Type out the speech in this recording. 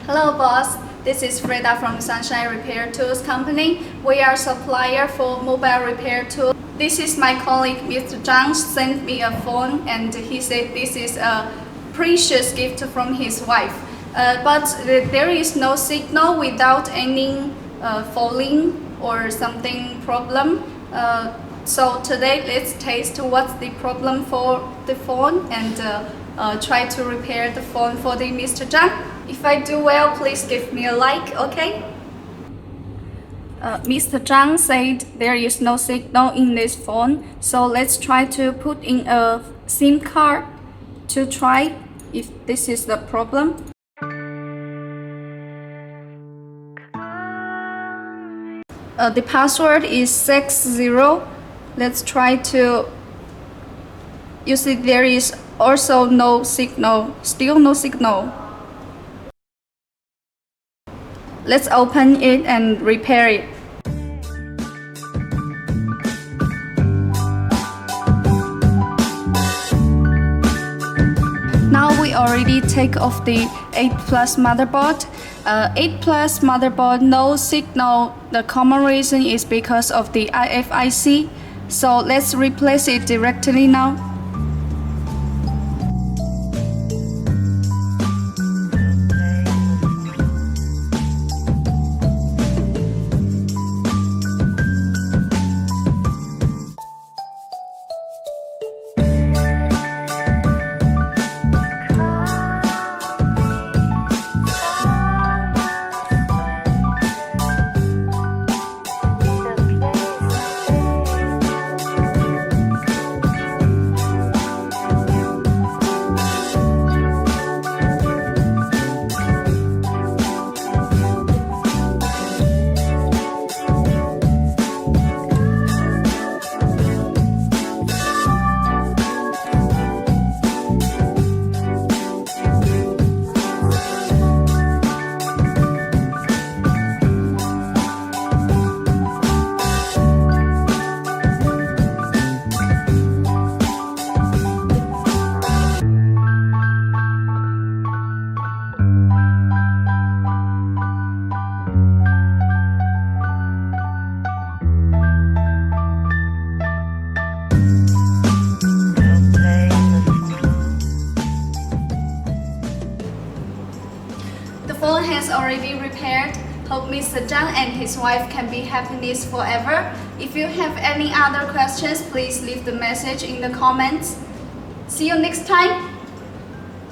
Hello boss, this is Freda from Sunshine Repair Tools Company. We are supplier for mobile repair tools. This is my colleague Mr. Zhang sent me a phone and he said this is a precious gift from his wife. But there is no signal without any falling or something problem. So today let's test what's the problem for the phone and try to repair the phone for the Mr. Zhang. If I do well, please give me a like, okay? Mr. Zhang said there is no signal in this phone, so let's try to put in a SIM card to try if this is the problem. The password is 60. Let's try to. You see, there is also no signal, still no signal. Let's open it and repair it. Now we already take off the 8 Plus motherboard. 8 Plus motherboard, no signal. The common reason is because of the RFIC. So let's replace it directly now. The phone has already repaired. Hope Mr. Zhang and his wife can be happiness forever. If you have any other questions, please leave the message in the comments. See you next time.